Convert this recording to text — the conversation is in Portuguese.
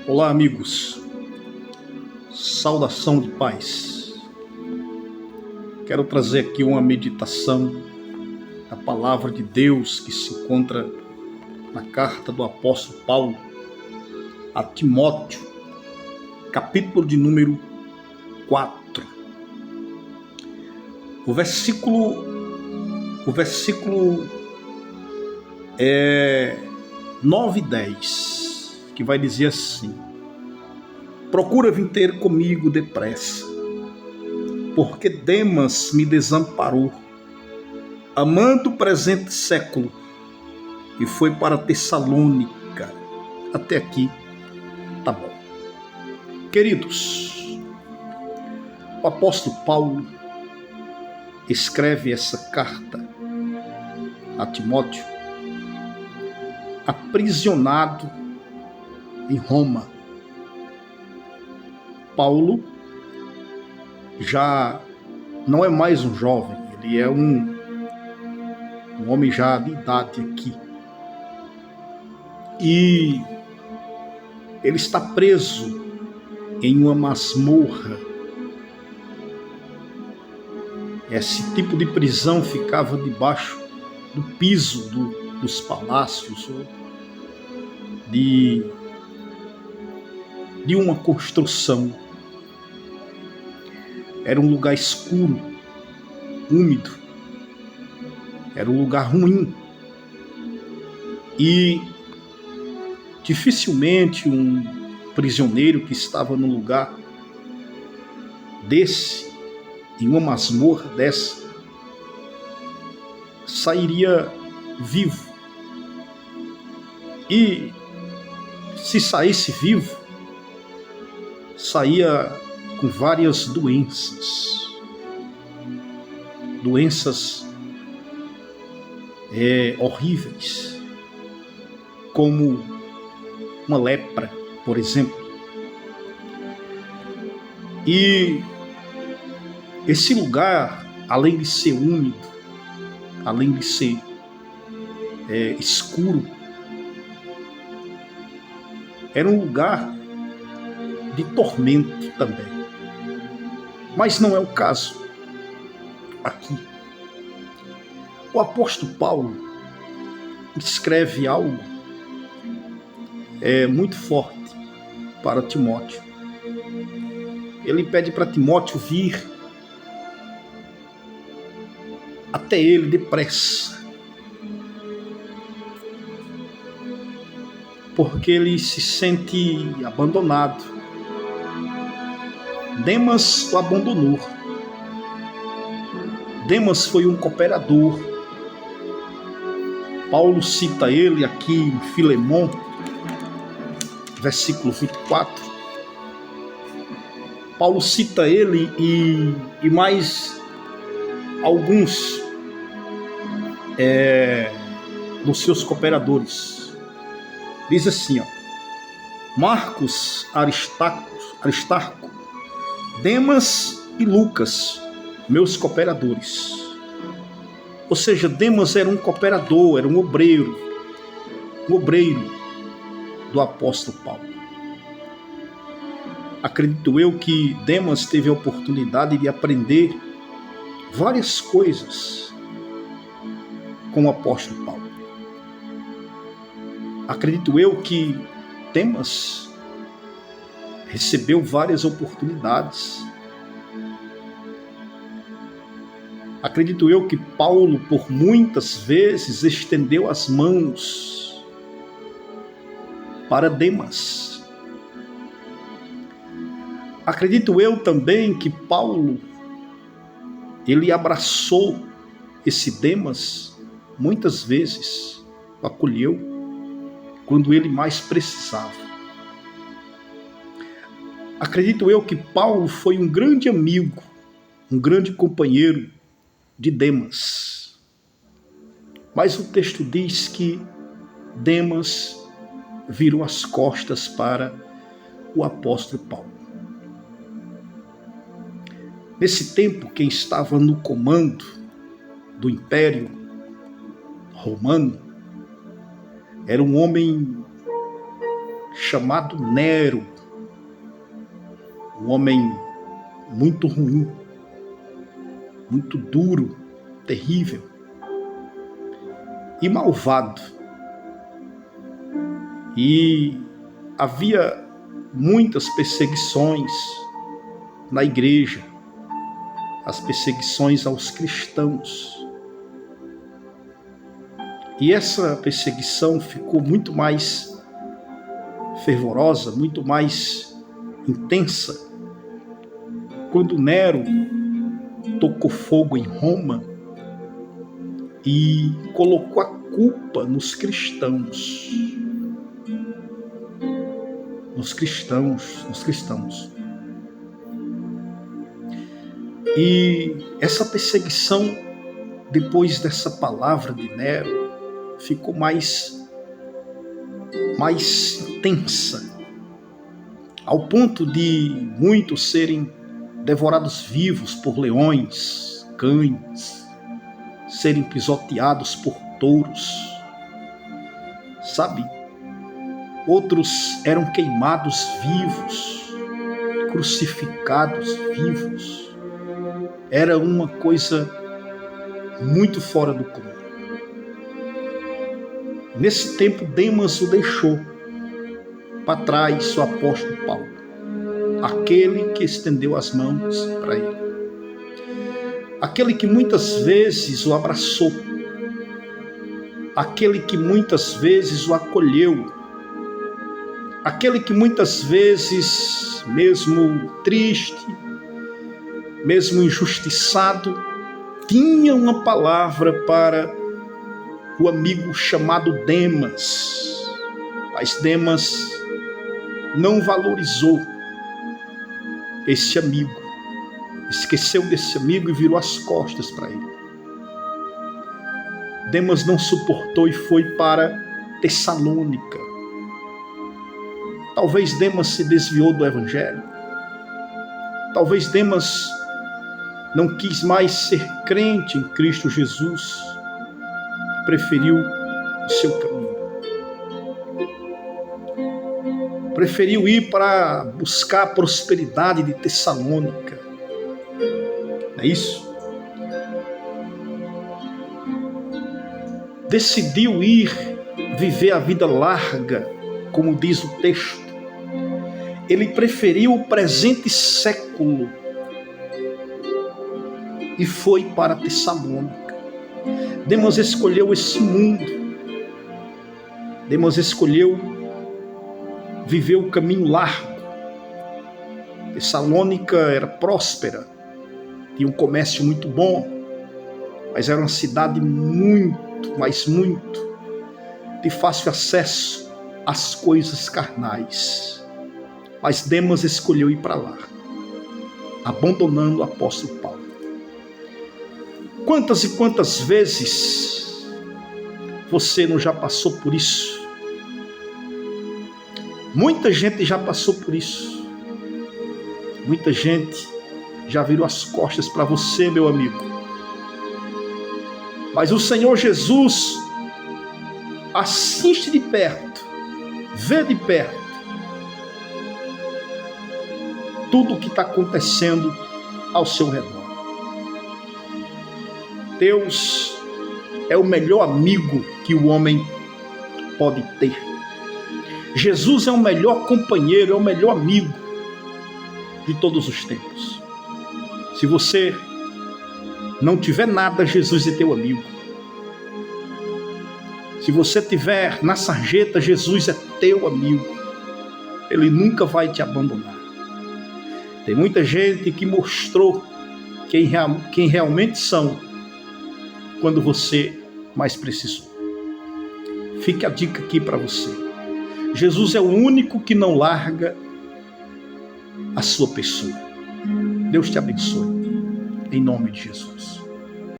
Olá, amigos. Saudação de paz. Quero trazer aqui uma meditação da palavra de Deus que se encontra na carta do apóstolo Paulo a Timóteo, capítulo de número 4. O versículo 9 e 10, que vai dizer assim: procura vir ter comigo depressa, porque Demas me desamparou, amando o presente século, e foi para Tessalônica. Até aqui, tá bom. Queridos, o apóstolo Paulo escreve essa carta a Timóteo, aprisionado em Roma. Paulo já não é mais um jovem, ele é um homem já de idade aqui. E ele está preso em uma masmorra. Esse tipo de prisão ficava debaixo do piso dos palácios, de uma construção. Era um lugar escuro, úmido, era um lugar ruim. E dificilmente um prisioneiro que estava num lugar desse, em uma masmorra dessa, sairia vivo. E se saísse vivo, saía com várias doenças horríveis, como uma lepra, por exemplo. E esse lugar, além de ser úmido, além de ser escuro, era um lugar de tormento também. Mas não é o caso aqui. O apóstolo Paulo escreve algo muito forte para Timóteo. Ele pede para Timóteo vir até ele depressa, porque ele se sente abandonado. Demas o abandonou. Demas foi um cooperador. Paulo cita ele aqui em Filemon, versículo 24. Paulo cita ele e mais alguns dos seus cooperadores. Diz assim, Marcos, Aristarco, Demas e Lucas, meus cooperadores. Ou seja, Demas era um cooperador, era um obreiro do apóstolo Paulo. Acredito eu que Demas teve a oportunidade de aprender várias coisas com o apóstolo Paulo. Acredito eu que Demas recebeu várias oportunidades. Acredito eu que Paulo, por muitas vezes, estendeu as mãos para Demas. Acredito eu também que Paulo, ele abraçou esse Demas muitas vezes, o acolheu quando ele mais precisava. Acredito eu que Paulo foi um grande amigo, um grande companheiro de Demas. Mas o texto diz que Demas virou as costas para o apóstolo Paulo. Nesse tempo, quem estava no comando do Império Romano era um homem chamado Nero, um homem muito ruim, muito duro, terrível e malvado. E havia muitas perseguições na igreja, as perseguições aos cristãos. E essa perseguição ficou muito mais fervorosa, muito mais intensa, quando Nero tocou fogo em Roma e colocou a culpa nos cristãos. Nos cristãos. E essa perseguição, depois dessa palavra de Nero, ficou mais intensa, ao ponto de muitos serem devorados vivos por leões, cães, serem pisoteados por touros, sabe? Outros eram queimados vivos, crucificados vivos. Era uma coisa muito fora do comum. Nesse tempo, Demas o deixou para trás o apóstolo Paulo, aquele que estendeu as mãos para ele, aquele que muitas vezes o abraçou, aquele que muitas vezes o acolheu, aquele que muitas vezes, mesmo triste, mesmo injustiçado, tinha uma palavra para o amigo chamado Demas. Mas Demas não valorizou esse amigo, esqueceu desse amigo e virou as costas para ele. Demas não suportou e foi para Tessalônica. Talvez Demas se desviou do evangelho. Talvez Demas não quis mais ser crente em Cristo Jesus. Preferiu o seu caminho. Preferiu ir para buscar a prosperidade de Tessalônica. Não é isso? Decidiu ir viver a vida larga, como diz o texto. Ele preferiu o presente século e foi para Tessalônica. Demas escolheu esse mundo. Demas escolheu viver o caminho largo. Tessalônica era próspera, tinha um comércio muito bom, mas era uma cidade muito, mas muito de fácil acesso às coisas carnais. Mas Demas escolheu ir para lá, abandonando o apóstolo Paulo. Quantas e quantas vezes você não já passou por isso? Muita gente já passou por isso. Muita gente já virou as costas para você, meu amigo. Mas o Senhor Jesus assiste de perto, vê de perto tudo o que está acontecendo ao seu redor. Deus é o melhor amigo que o homem pode ter. Jesus é o melhor companheiro, é o melhor amigo de todos os tempos. Se você não tiver nada, Jesus é teu amigo. Se você tiver na sarjeta, Jesus é teu amigo. Ele nunca vai te abandonar. Tem muita gente que mostrou quem realmente são quando você mais precisou. Fique a dica aqui para você. Jesus é o único que não larga a sua pessoa. Deus te abençoe. Em nome de Jesus.